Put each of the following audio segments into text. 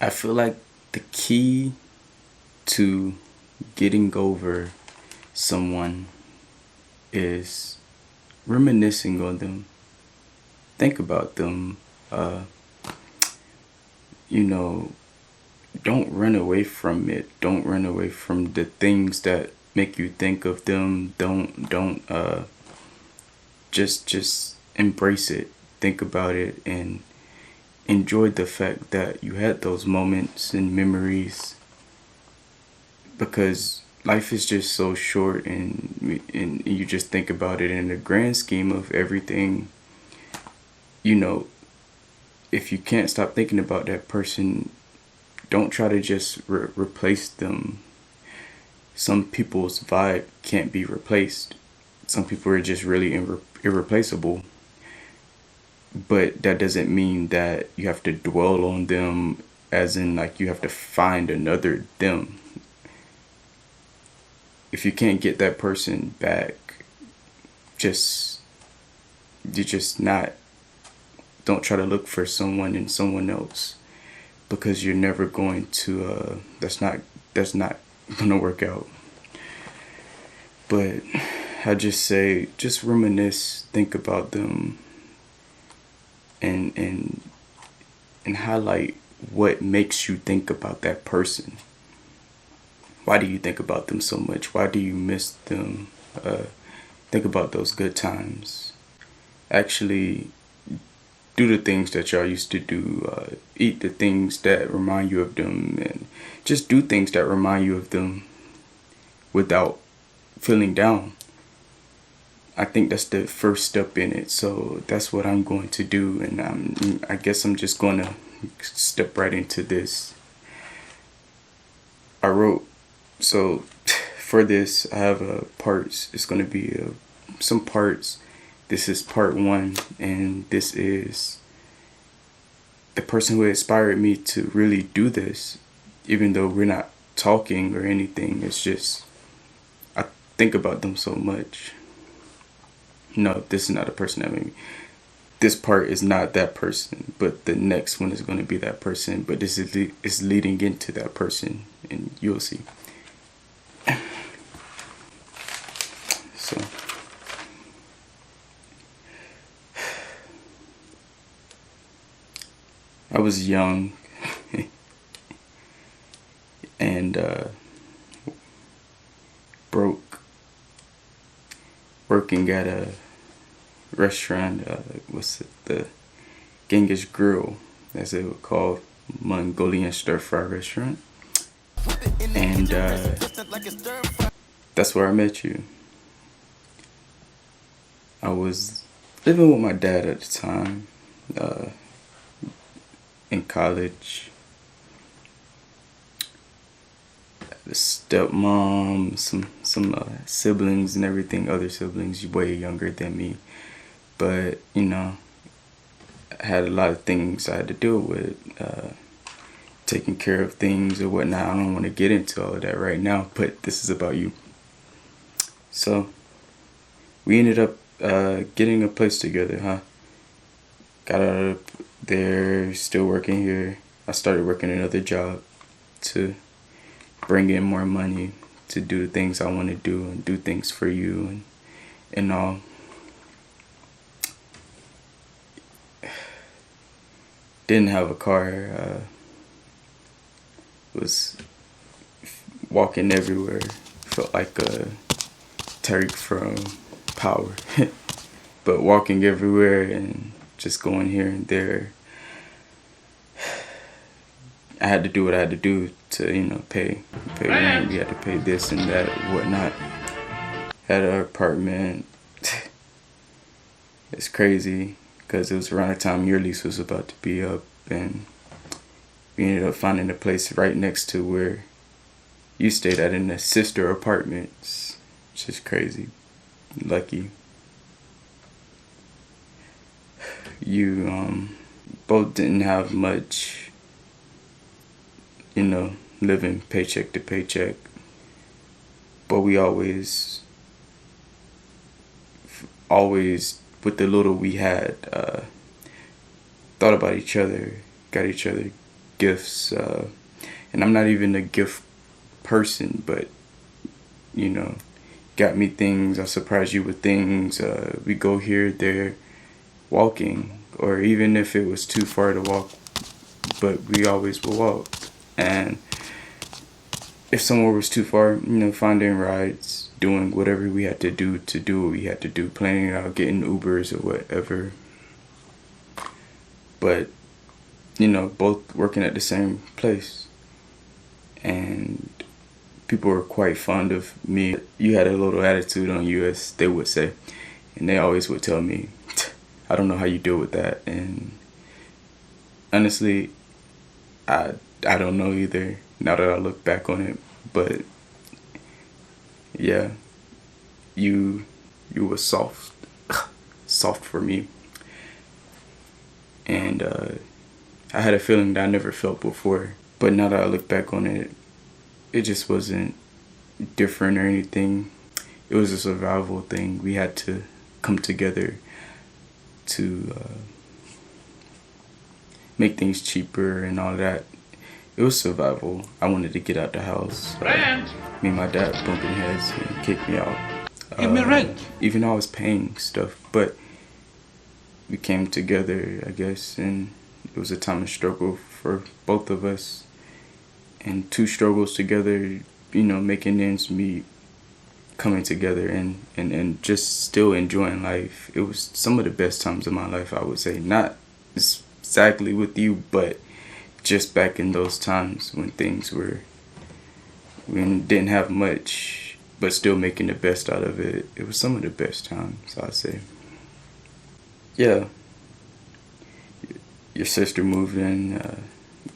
I feel like the key to getting over someone is reminiscing on them. Think about them. Uh, you know, don't run away from it. Don't run away from the things that make you think of them. Don't just embrace it. Think about it and enjoy the fact that you had those moments and memories, because life is just so short, and you just think about it in the grand scheme of everything. you know if you can't stop thinking about that person, don't try to just replace them. Some people's vibe can't be replaced. Some people are just really irreplaceable, but that doesn't mean that you have to dwell on them, as in like you have to find another them. If you can't get that person back, just you just not don't try to look for someone in someone else, because you're never going to that's not gonna work out. But I just say, just reminisce, think about them, and highlight what makes you think about that person. Why do you think about them so much? Why do you miss them? Think about those good times. Actually do the things that y'all used to do. Eat the things that remind you of them, and just do things that remind you of them without feeling down. I think that's the first step in it. So that's what I'm going to do, and I guess I'm just going to step right into this. I wrote, so for this I have parts. It's going to be some parts. This is part one, and this is the person who inspired me to really do this, even though we're not talking or anything. It's just I think about them so much. No, this is not a person that made me. This part is not that person, but the next one is going to be that person. But this is leading into that person, and you'll see. So I was young and broke, working at a restaurant. What's it? The Genghis Grill, as it would call, Mongolian stir fry restaurant. And that's where I met you. I was living with my dad at the time, in college. The stepmom, some siblings and everything, other siblings way younger than me. But I had a lot of things I had to deal with, taking care of things or whatnot. I don't want to get into all of that right now, but this is about you. So we ended up getting a place together, huh? Got out of there, still working here. I started working another job to bring in more money to do the things I want to do and do things for you and all. Didn't have a car. Was walking everywhere. Felt like Tariq from Power. But walking everywhere and just going here and there. I had to do what I had to do to, pay rent. We had to pay this and that and whatnot. Had an apartment. It's crazy because it was around the time your lease was about to be up, and we ended up finding a place right next to where you stayed at, in the sister apartments. It's just crazy. Lucky. You both didn't have much, living paycheck to paycheck, but we always with the little we had, thought about each other, got each other gifts, and I'm not even a gift person, but you know, got me things. I surprise you with things. We go here, there, walking, or even if it was too far to walk, but we always will walk. And if somewhere was too far, finding rides, doing whatever we had to do what we had to do, planning it out, getting Ubers or whatever. But, both working at the same place. And people were quite fond of me. You had a little attitude on you, as they would say. And they always would tell me, I don't know how you deal with that. And honestly, I don't know either, now that I look back on it. But yeah, you were soft for me. And I had a feeling that I never felt before. But now that I look back on it, it just wasn't different or anything. It was a survival thing. We had to come together to make things cheaper and all that. It was survival. I wanted to get out the house. Me and my dad bumping heads and kicked me out. Give me rent. Even though I was paying stuff, but we came together, I guess, and it was a time of struggle for both of us. And two struggles together, making ends meet, coming together and just still enjoying life. It was some of the best times of my life, I would say. Not exactly with you, but just back in those times when we didn't have much, but still making the best out of it. It was some of the best times, I'd say. Yeah. Your sister moved in,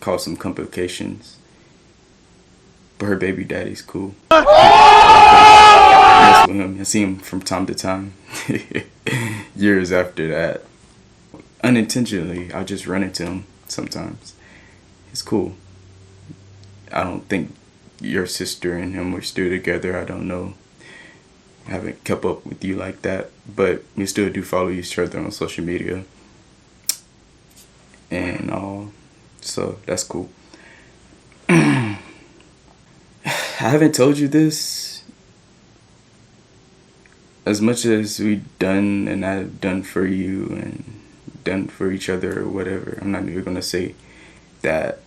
caused some complications. But her baby daddy's cool. I mess with him. I see him from time to time. Years after that. Unintentionally, I just run into him sometimes. It's cool. I don't think your sister and him were still together. I don't know. I haven't kept up with you like that. But we still do follow each other on social media. And all. So that's cool. I haven't told you this. As much as we've done and I've done for you and done for each other or whatever, I'm not even going to say that.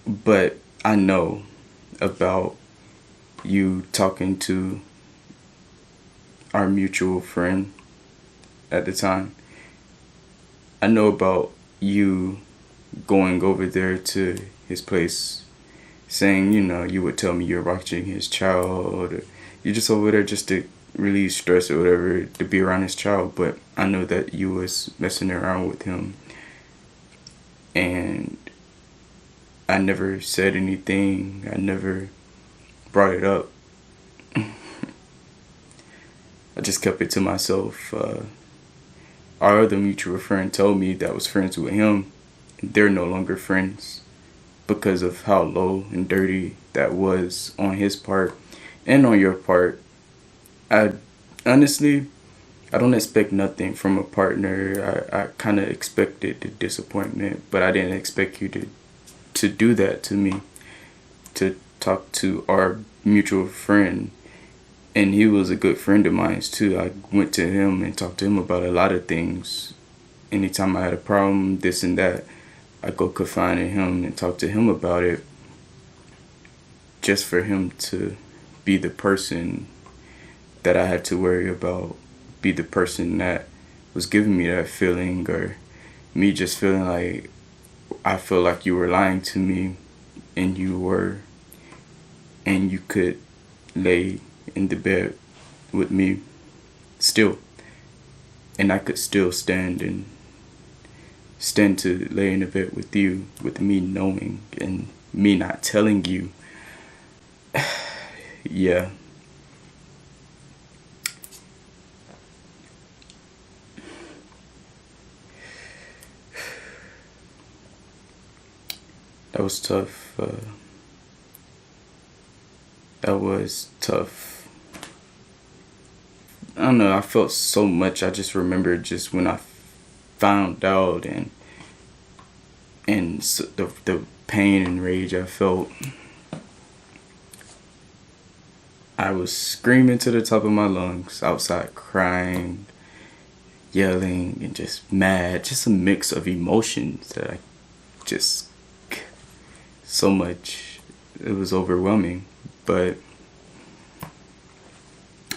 But I know about you talking to our mutual friend at the time. I know about you going over there to his place, saying, you would tell me you're watching his child, or you're just over there just to relieve stress or whatever, to be around his child. But I know that you was messing around with him, and I never said anything. I never brought it up. I just kept it to myself. Our other mutual friend told me that I was friends with him, and they're no longer friends because of how low and dirty that was on his part and on your part. I honestly don't expect nothing from a partner. I kind of expected the disappointment, but I didn't expect you to do that to me, to talk to our mutual friend. And he was a good friend of mine too. I went to him and talked to him about a lot of things. Anytime I had a problem, this and that, I go confide in him and talk to him about it, just for him to be the person that I had to worry about, be the person that was giving me that feeling, or me just feeling like I feel like you were lying to me, and you were, and you could lay in the bed with me still, and I could still stand to lay in the bed with you, with me knowing and me not telling you. Yeah. That was tough. That was tough. I don't know, I felt so much. I just remember just when I found out, and and the pain and rage I felt, I was screaming to the top of my lungs outside, crying, yelling, and just mad. Just a mix of emotions that I just so much. It was overwhelming, but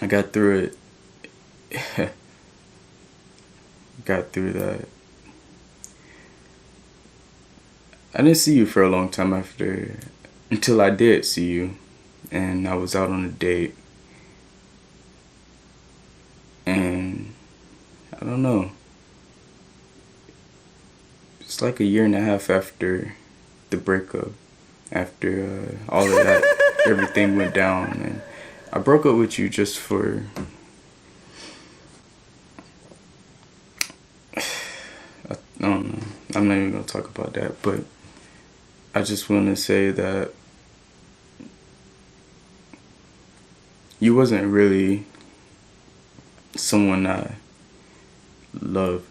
I got through it. Got through that. I didn't see you for a long time until I did see you, and I was out on a date, and I don't know. It's like a year and a half after the breakup, after all of that, everything went down, and I broke up with you just for. I don't know. I'm not even gonna talk about that, but I just want to say that you wasn't really someone I loved.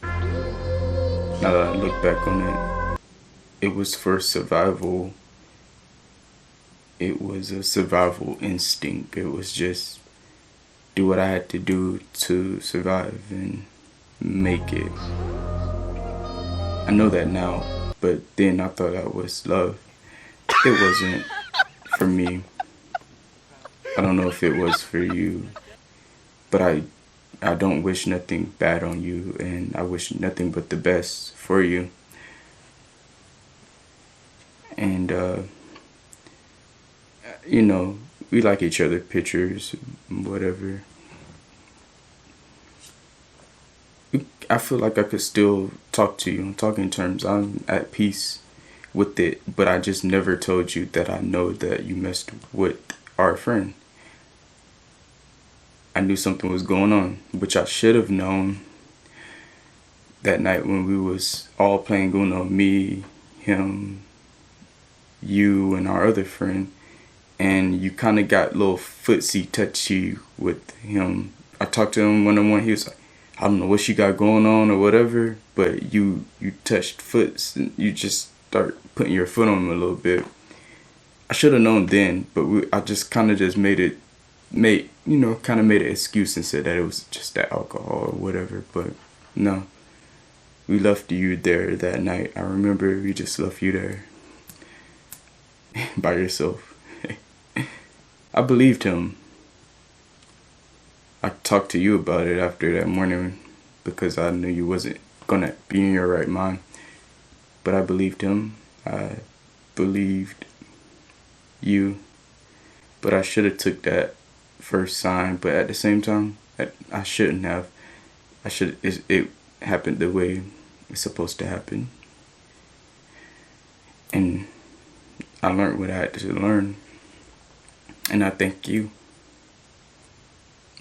Now that I look back on it was for survival. It was a survival instinct. It was just do what I had to do to survive and make it. I know that now, but then I thought that was love. It wasn't for me. I don't know if it was for you, but I don't wish nothing bad on you, and I wish nothing but the best for you. And you know, we like each other pictures, whatever. I feel like I could still talk to you on talking terms. I'm at peace with it, but I just never told you that I know that you messed with our friend. I knew something was going on, which I should have known that night when we was all playing Uno, me, him, you, and our other friend, and you kind of got a little footsie touchy with him. I talked to him one-on-one. He was like, I don't know what she got going on or whatever, but you touched foots and you just start putting your foot on him a little bit. I should have known then, but I just kind of just made an excuse and said that it was just that alcohol or whatever. But no, we left you there that night. I remember we just left you there by yourself. I believed him. I talked to you about it after that morning because I knew you wasn't gonna be in your right mind. But I believed him. I believed you. But I should have took that first sign. But at the same time, I shouldn't have. It happened the way it's supposed to happen. And I learned what I had to learn. And I thank you.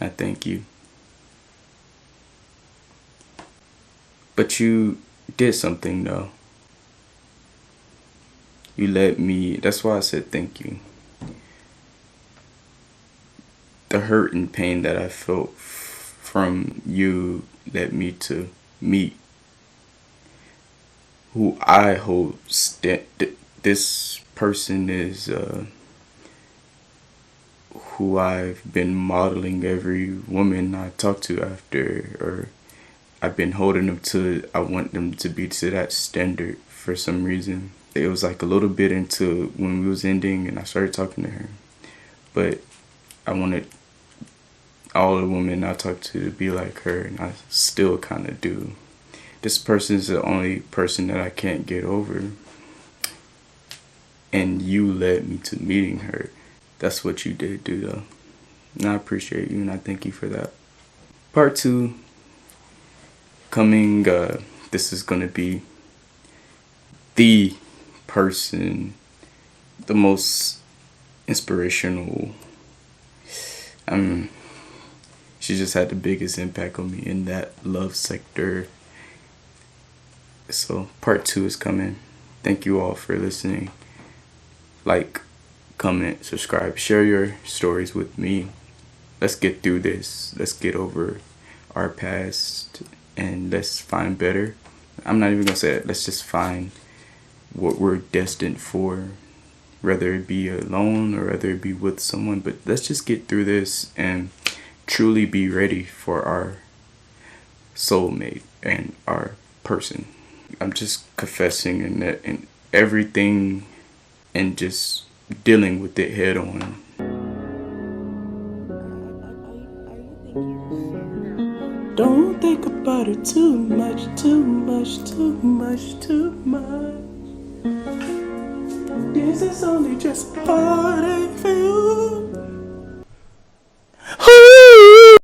I thank you. But you did something though. You let me, that's why I said thank you. The hurt and pain that I felt from you led me to meet who I hope this person is who I've been modeling every woman I talk to after, or I've been holding them to. I want them to be to that standard for some reason. It was like a little bit into when we was ending and I started talking to her, but I wanted all the women I talked to be like her, and I still kind of do. This person is the only person that I can't get over, and you led me to meeting her. That's what you did do though. And I appreciate you and I thank you for that. Part 2 coming, this is gonna be the person, the most inspirational. She just had the biggest impact on me in that love sector. So part 2 is coming. Thank you all for listening. Like, comment, subscribe, share your stories with me. Let's get through this. Let's get over our past and let's find better. I'm not even gonna say that. Let's just find what we're destined for, whether it be alone or whether it be with someone. But let's just get through this and truly be ready for our soulmate and our person. I'm just confessing in that in everything and just dealing with it head on. Don't think about it too much, too much, too much, too much. This is only just heartache.